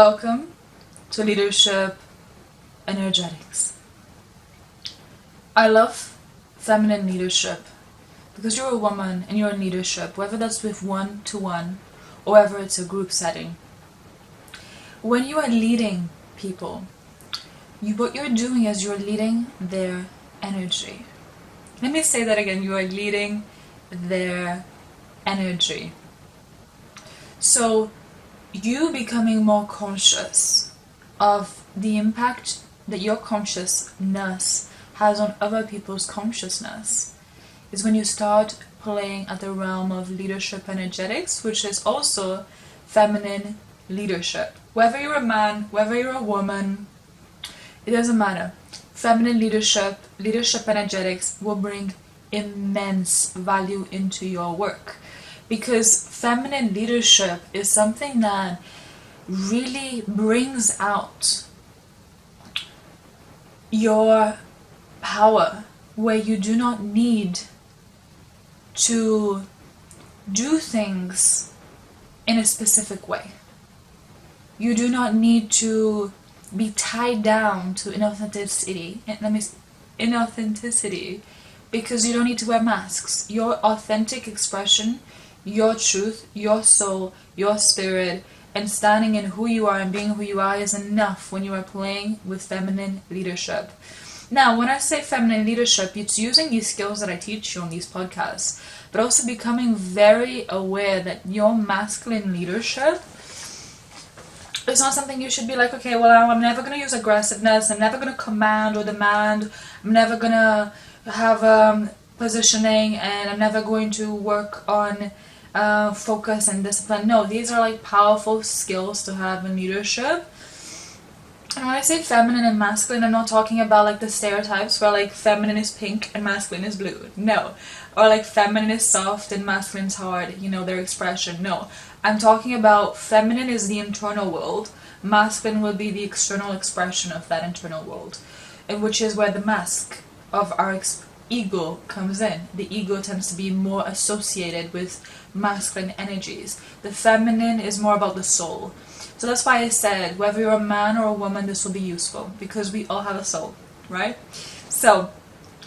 Welcome to Leadership Energetics. I love feminine leadership because you're a woman and you're in leadership, whether that's with one-to-one or whether it's a group setting. When you are leading people, what you're doing is you're leading their energy. Let me say that again, you are leading their energy. So you becoming more conscious of the impact that your consciousness has on other people's consciousness is when you start playing at the realm of leadership energetics, which is also feminine leadership. Whether you're a man, whether you're a woman, it doesn't matter. Feminine leadership energetics will bring immense value into your work. Because feminine leadership is something that really brings out your power, where you do not need to do things in a specific way. You do not need to be tied down to inauthenticity, because you don't need to wear masks. Your authentic expression, your truth, your soul, your spirit, and standing in who you are and being who you are is enough when you are playing with feminine leadership. Now, when I say feminine leadership, it's using these skills that I teach you on these podcasts, but also becoming very aware that your masculine leadership is not something you should be like, okay, well, I'm never going to use aggressiveness, I'm never going to command or demand, I'm never going to have positioning, and I'm never going to work on focus and discipline. No, these are like powerful skills to have in leadership. And when I say feminine and masculine, I'm not talking about like the stereotypes where like feminine is pink and masculine is blue. No. Or like feminine is soft and masculine is hard, their expression. No. I'm talking about feminine is the internal world, masculine will be the external expression of that internal world, and which is where the mask of our ego comes in. The ego tends to be more associated with masculine energies. The feminine is more about the soul. So that's why I said, whether you're a man or a woman, this will be useful, because we all have a soul, right? So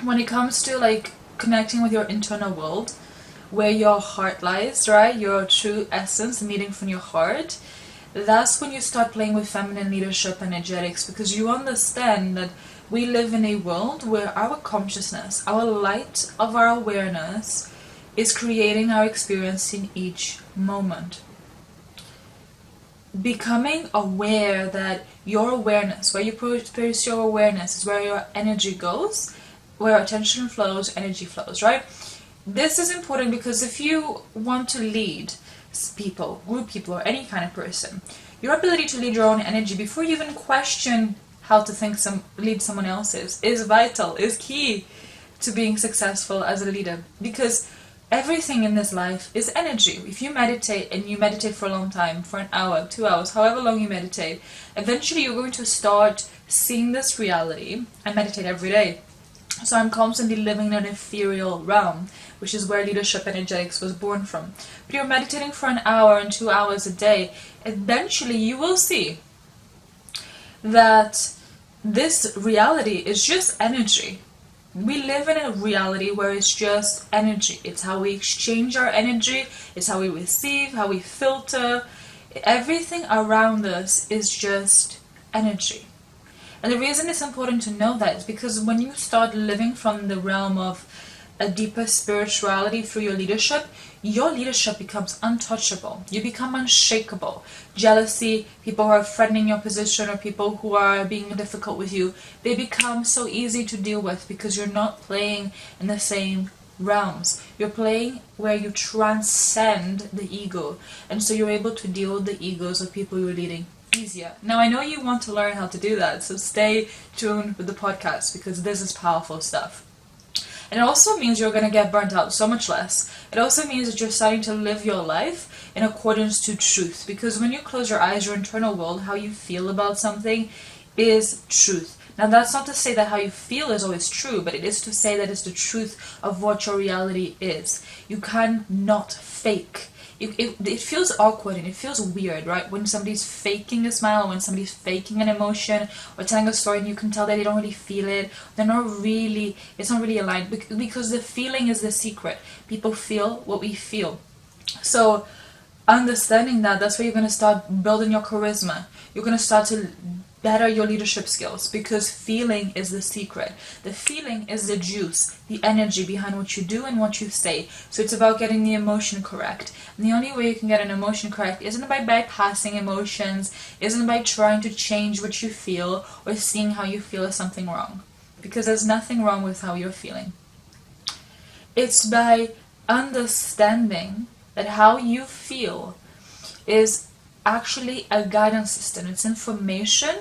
when it comes to like connecting with your internal world, where your heart lies, right? Your true essence, meeting from your heart, that's when you start playing with feminine leadership energetics, because you understand that we live in a world where our consciousness, our light of our awareness, is creating our experience in each moment. Becoming aware that your awareness, where you place your awareness, is where your energy goes, where attention flows, energy flows, right? This is important because if you want to lead people, group people, or any kind of person, your ability to lead your own energy before you even question how to lead someone else's is vital, is key to being successful as a leader. Because everything in this life is energy. If you meditate, and you meditate for a long time, for an hour, 2 hours, however long you meditate, eventually you're going to start seeing this reality. I meditate every day. So I'm constantly living in an ethereal realm, which is where leadership energetics was born from. But you're meditating for an hour and 2 hours a day, eventually you will see that this reality is just energy. We live in a reality where it's just energy. It's how we exchange our energy, it's how we receive, how we filter. Everything around us is just energy. And the reason it's important to know that is because when you start living from the realm of a deeper spirituality through your leadership becomes untouchable. You become unshakable. Jealousy, people who are threatening your position, or people who are being difficult with you, they become so easy to deal with because you're not playing in the same realms. You're playing where you transcend the ego, and so you're able to deal with the egos of people you're leading easier. Now, I know you want to learn how to do that, so stay tuned with the podcast because this is powerful stuff. And it also means you're going to get burnt out so much less. It also means that you're starting to live your life in accordance to truth. Because when you close your eyes, your internal world, how you feel about something is truth. Now, that's not to say that how you feel is always true, but it is to say that it's the truth of what your reality is. You cannot fake it feels awkward and it feels weird, right? When somebody's faking a smile, when somebody's faking an emotion, or telling a story and you can tell that they don't really feel it. They're not really, it's not really aligned, because the feeling is the secret. People feel what we feel. So understanding that, that's where you're going to start building your charisma. You're going to start to better your leadership skills, because feeling is the secret. The feeling is the juice, the energy behind what you do and what you say. So it's about getting the emotion correct. And the only way you can get an emotion correct isn't by bypassing emotions, isn't by trying to change what you feel or seeing how you feel as something wrong, because there's nothing wrong with how you're feeling. It's by understanding that how you feel is actually a guidance system. It's information.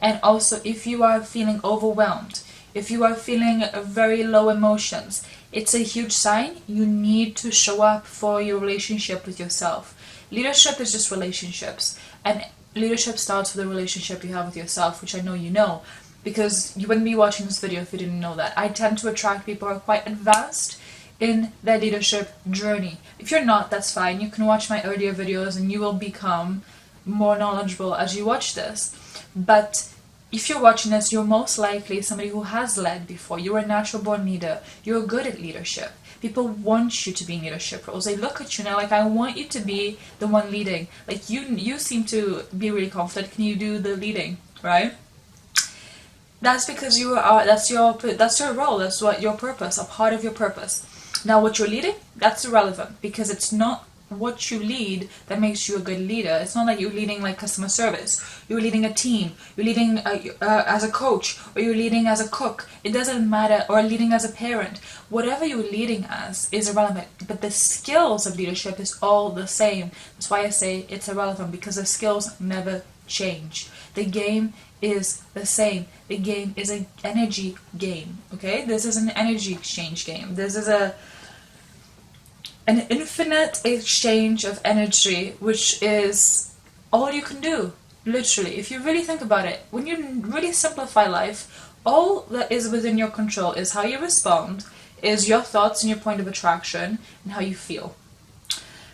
And also, if you are feeling overwhelmed, if you are feeling very low emotions, it's a huge sign you need to show up for your relationship with yourself. Leadership is just relationships, and leadership starts with the relationship you have with yourself, which I know you know, because you wouldn't be watching this video if you didn't know that. I tend to attract people who are quite advanced in their leadership journey. If you're not, that's fine. You can watch my earlier videos and you will become more knowledgeable as you watch this. But if you're watching this, you're most likely somebody who has led before. You're a natural born leader. You're good at leadership. People want you to be in leadership roles. They look at you now like, I want you to be the one leading. Like, you seem to be really confident. Can you do the leading, right? That's because you are, that's your role. That's what your purpose, a part of your purpose. Now, what you're leading, that's irrelevant, because it's not what you lead that makes you a good leader. It's not like you're leading like customer service. You're leading a team. You're leading as a coach, or you're leading as a cook. It doesn't matter. Or leading as a parent. Whatever you're leading as is irrelevant. But the skills of leadership is all the same. That's why I say it's irrelevant, because the skills never change. The game is the same. The game is an energy game. Okay, this is an energy exchange game. This is an infinite exchange of energy, which is all you can do, literally. If you really think about it, when you really simplify life, all that is within your control is how you respond, is your thoughts and your point of attraction, and how you feel.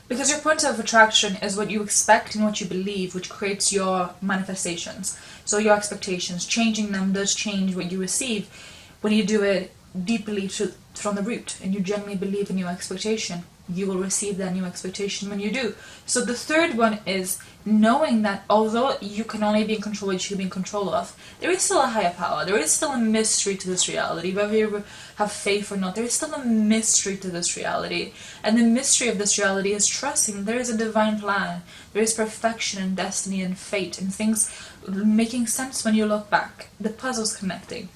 Because your point of attraction is what you expect and what you believe, which creates your manifestations. So your expectations, changing them does change what you receive when you do it deeply from the root, and you genuinely believe in your expectation. You will receive that new expectation when you do. So the third one is knowing that although you can only be in control of what you can be in control of, there is still a higher power. There is still a mystery to this reality. Whether you have faith or not, there is still a mystery to this reality. And the mystery of this reality is trusting there is a divine plan. There is perfection and destiny and fate and things making sense when you look back. The puzzle's connecting.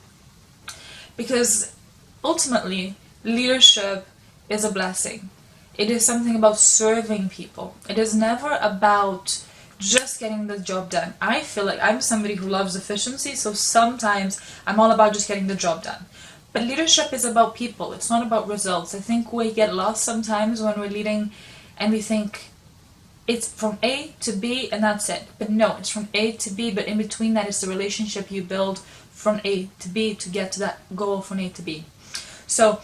Because ultimately, leadership is a blessing. It is something about serving people. It is never about just getting the job done. I feel like I'm somebody who loves efficiency, so sometimes I'm all about just getting the job done. But leadership is about people. It's not about results. I think we get lost sometimes when we're leading and we think it's from A to B and that's it. But no, it's from A to B, but in between that is the relationship you build from A to B to get to that goal from A to B. So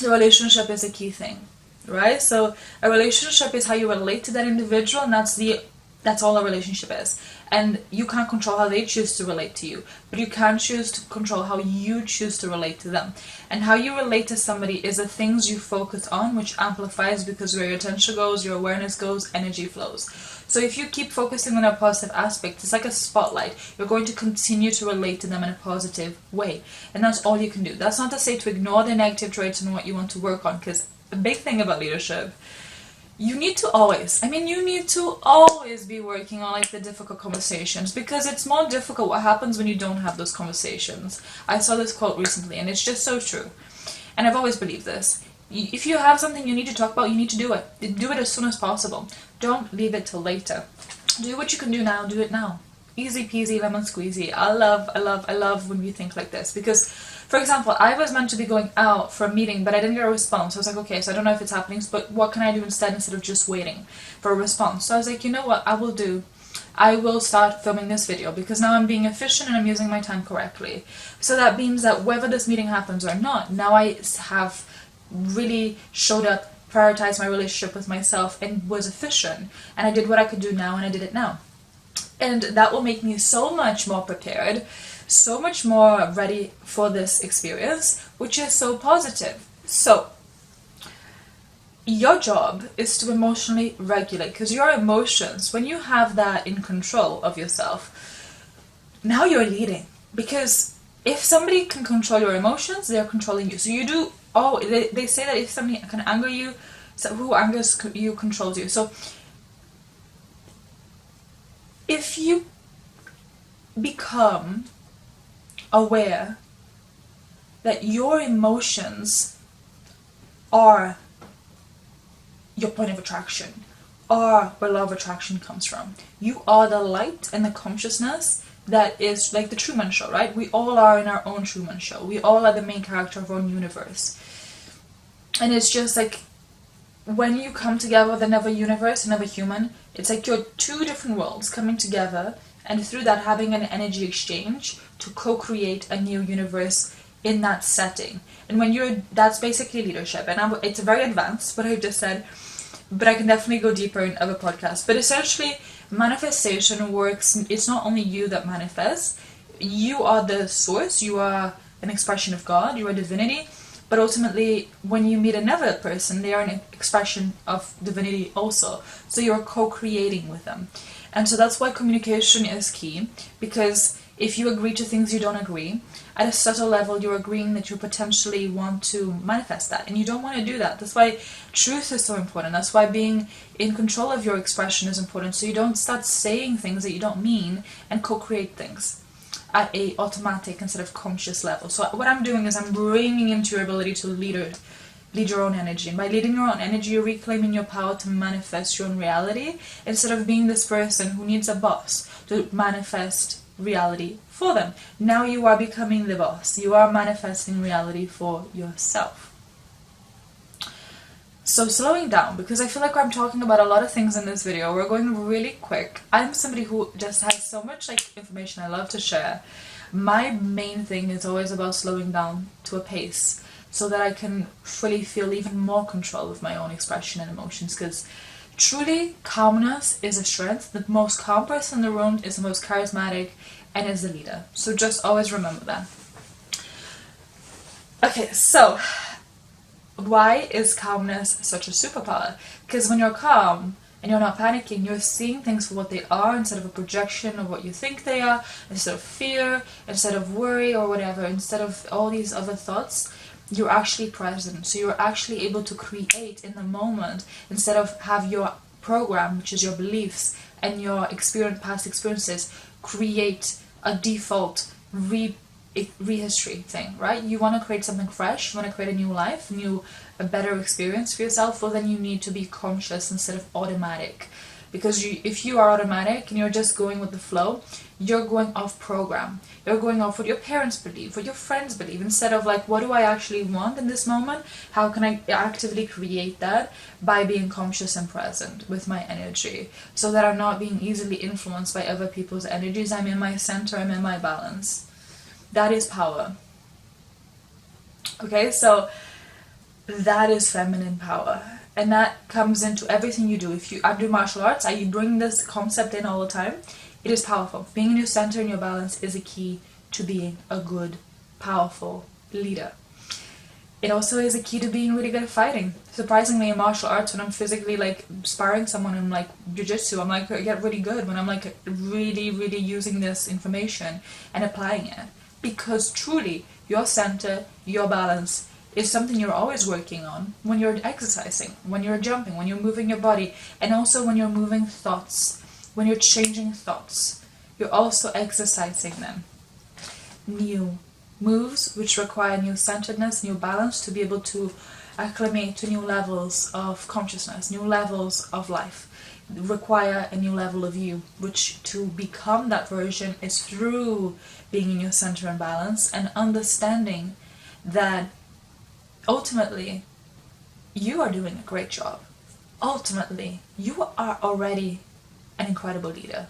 the relationship is a key thing. Right? So a relationship is how you relate to that individual, and that's all a relationship is. And you can't control how they choose to relate to you, but you can choose to control how you choose to relate to them. And how you relate to somebody is the things you focus on, which amplifies, because where your attention goes, your awareness goes, energy flows. So if you keep focusing on a positive aspect, it's like a spotlight. You're going to continue to relate to them in a positive way. And that's all you can do. That's not to say to ignore the negative traits and what you want to work on, because the big thing about leadership, you need to always be working on like the difficult conversations, because it's more difficult what happens when you don't have those conversations. I saw this quote recently and it's just so true. And I've always believed this. If you have something you need to talk about, you need to do it. Do it as soon as possible. Don't leave it till later. Do what you can do now, do it now. Easy peasy, lemon squeezy. I love when we think like this, because for example, I was meant to be going out for a meeting, but I didn't get a response. I was like, okay, so I don't know if it's happening, but what can I do instead of just waiting for a response? So I was like, you know what I will do? I will start filming this video, because now I'm being efficient and I'm using my time correctly. So that means that whether this meeting happens or not, now I have really showed up prioritized my relationship with myself and was efficient. And I did what I could do now, and I did it now. And that will make me so much more prepared, so much more ready for this experience, which is so positive. So, your job is to emotionally regulate, because your emotions, when you have that in control of yourself, now you're leading. Because if somebody can control your emotions, they're controlling you. So you do, they say that if somebody can anger you, so who angers you controls you. So if you become aware that your emotions are your point of attraction, are where law of attraction comes from. You are the light and the consciousness that is like the Truman Show, right? We all are in our own Truman Show. We all are the main character of our own universe. And it's just like, when you come together with another universe, another human, it's like you're two different worlds coming together, and through that having an energy exchange to co-create a new universe in that setting. And when that's basically leadership. And it's very advanced, what I just said, but I can definitely go deeper in other podcasts. But essentially, manifestation works, it's not only you that manifests, you are the source, you are an expression of God, you are divinity, but ultimately, when you meet another person, they are an expression of divinity also. So you're co-creating with them. And so that's why communication is key, because if you agree to things you don't agree, at a subtle level you're agreeing that you potentially want to manifest that, and you don't want to do that. That's why truth is so important. That's why being in control of your expression is important, so you don't start saying things that you don't mean and co-create things at a automatic instead of conscious level. So what I'm doing is I'm bringing into your ability to lead your own energy. And by leading your own energy, you're reclaiming your power to manifest your own reality, instead of being this person who needs a boss to manifest reality for them. Now you are becoming the boss. You are manifesting reality for yourself. So slowing down, because I feel like I'm talking about a lot of things in this video. We're going really quick. I'm somebody who just has so much information I love to share. My main thing is always about slowing down to a pace, so that I can fully feel even more control of my own expression and emotions, because truly calmness is a strength. The most calm person in the room is the most charismatic and is the leader. So just always remember that. Okay, so why is calmness such a superpower? Because when you're calm and you're not panicking, you're seeing things for what they are instead of a projection of what you think they are, instead of fear, instead of worry or whatever, instead of all these other thoughts. You're actually present, so you're actually able to create in the moment, instead of have your program, which is your beliefs and your past experiences, create a default rehistory thing, right? You want to create something fresh, you want to create a new life, a better experience for yourself. Well, then you need to be conscious instead of automatic, because if you are automatic and you're just going with the flow, you're going off program. You're going off what your parents believe, what your friends believe, instead of like, what do I actually want in this moment? How can I actively create that by being conscious and present with my energy, so that I'm not being easily influenced by other people's energies. I'm in my center, I'm in my balance. That is power. Okay, so that is feminine power. And that comes into everything you do. I do martial arts, I bring this concept in all the time. It is powerful. Being in your center and your balance is a key to being a good, powerful leader. It also is a key to being really good at fighting. Surprisingly, in martial arts, when I'm physically sparring someone in jiu-jitsu, I get really good when I'm really, really using this information and applying it. Because truly, your center, your balance is something you're always working on when you're exercising, when you're jumping, when you're moving your body, and also when you're moving thoughts, when you're changing thoughts. You're also exercising them. New moves, which require new centeredness, new balance, to be able to acclimate to new levels of consciousness, new levels of life, require a new level of you, which to become that version is through being in your center and balance, and understanding that ultimately you are doing a great job. Ultimately, you are already an incredible leader,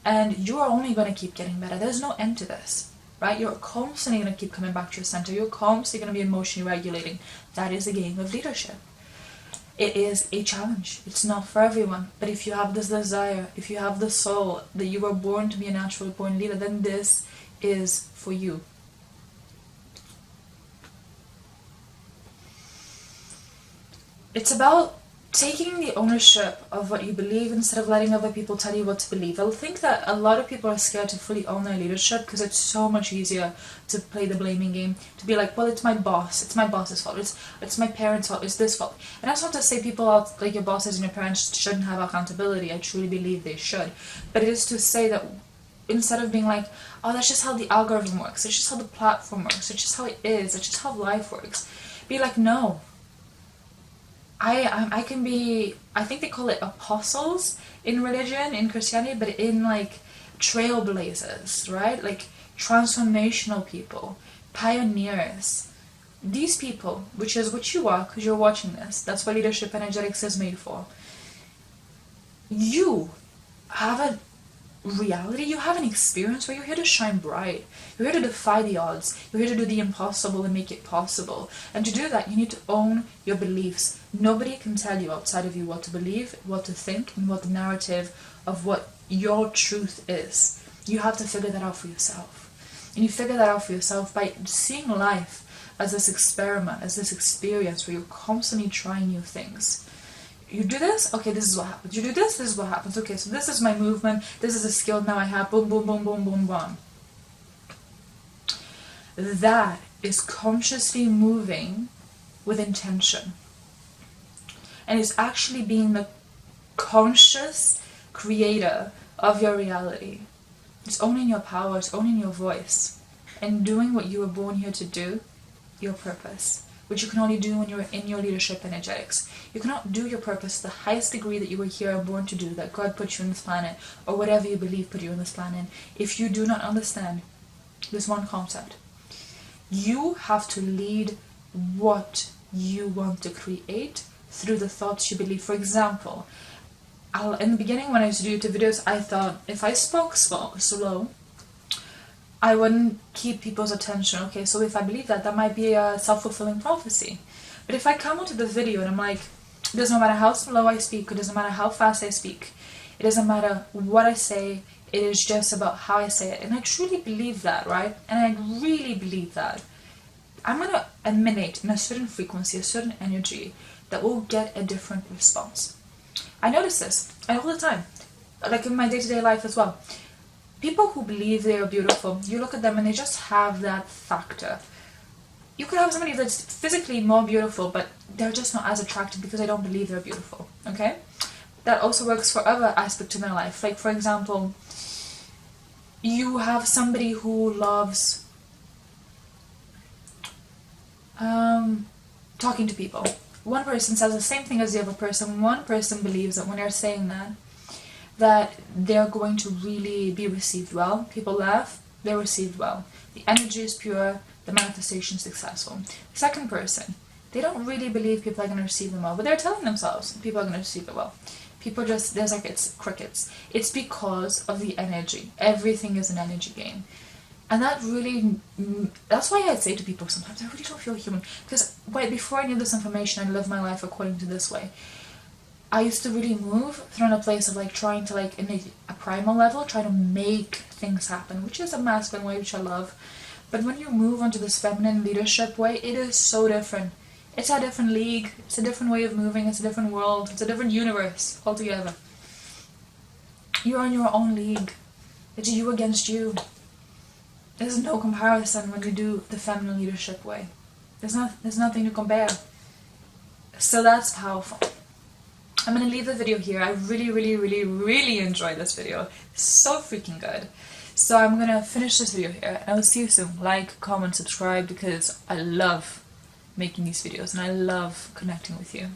and you are only going to keep getting better. There's no end to this, right? You're constantly going to keep coming back to your center. You're constantly going to be emotionally regulating. That is the game of leadership. It is a challenge. It's not for everyone. But if you have this desire, if you have the soul that you were born to be a naturally born leader, then this is for you. It's about taking the ownership of what you believe instead of letting other people tell you what to believe. I think that a lot of people are scared to fully own their leadership because it's so much easier to play the blaming game, to be like, well, it's my boss, it's my boss's fault, it's my parents' fault, it's this fault. And that's not to say people out, like your bosses and your parents, shouldn't have accountability. I truly believe they should. But it is to say that instead of being like, oh, that's just how the algorithm works, it's just how the platform works, it's just how it is, it's just how life works, be like, no. I can be, I think they call it apostles in religion, in Christianity, but in like trailblazers, right? Like transformational people, pioneers. These people, which is what you are, because you're watching this, that's what leadership energetics is made for. You have a reality, you have an experience where you're here to shine bright. You're here to defy the odds. You're here to do the impossible and make it possible. And to do that, you need to own your beliefs. Nobody can tell you outside of you what to believe, what to think, and what the narrative of what your truth is. You have to figure that out for yourself. And you figure that out for yourself by seeing life as this experiment, as this experience where you're constantly trying new things. You do this, okay, this is what happens. You do this, this is what happens. Okay, so this is my movement, this is a skill now I have, boom, boom, boom, boom, boom, boom. That is consciously moving with intention. And it's actually being the conscious creator of your reality. It's owning your power, it's owning your voice, and doing what you were born here to do, your purpose, which you can only do when you're in your leadership energetics. You cannot do your purpose to the highest degree that you were here born to do, that God put you on this planet, or whatever you believe put you on this planet, if you do not understand this one concept. You have to lead what you want to create through the thoughts you believe. For example, in the beginning when I used to do YouTube videos, I thought if I spoke slow, I wouldn't keep people's attention. Okay, so if I believe that, that might be a self-fulfilling prophecy. But if I come onto the video and I'm like, it doesn't matter how slow I speak, it doesn't matter how fast I speak, it doesn't matter what I say, it is just about how I say it. And I truly believe that, right? And I really believe that. I'm going to emanate in a certain frequency, a certain energy that will get a different response. I notice this all the time, like in my day-to-day life as well. People who believe they are beautiful, you look at them and they just have that factor. You could have somebody that's physically more beautiful, but they're just not as attractive because they don't believe they're beautiful, okay? That also works for other aspects in their life. Like, for example, you have somebody who loves talking to people. One person says the same thing as the other person. One person believes that when they're saying that they're going to really be received well. People laugh, they're received well. The energy is pure, the manifestation is successful. The second person, they don't really believe people are going to receive them well, but they're telling themselves people are going to receive it well. People just, there's like, it's crickets. It's because of the energy. Everything is an energy game. And that really, that's why I'd say to people sometimes, I really don't feel human. Because before I knew this information, I lived my life according to this way. I used to really move from a place of like trying to like, in a primal level, try to make things happen, which is a masculine way, which I love. But when you move onto this feminine leadership way, it is so different. It's a different league, it's a different way of moving, it's a different world, it's a different universe altogether. You're in your own league. It's you against you. There's no comparison when you do the feminine leadership way. There's nothing to compare. So that's powerful. I'm going to leave the video here. I really, really, really, really enjoyed this video. So freaking good. So I'm going to finish this video here. And I will see you soon. Like, comment, subscribe, because I love making these videos and I love connecting with you.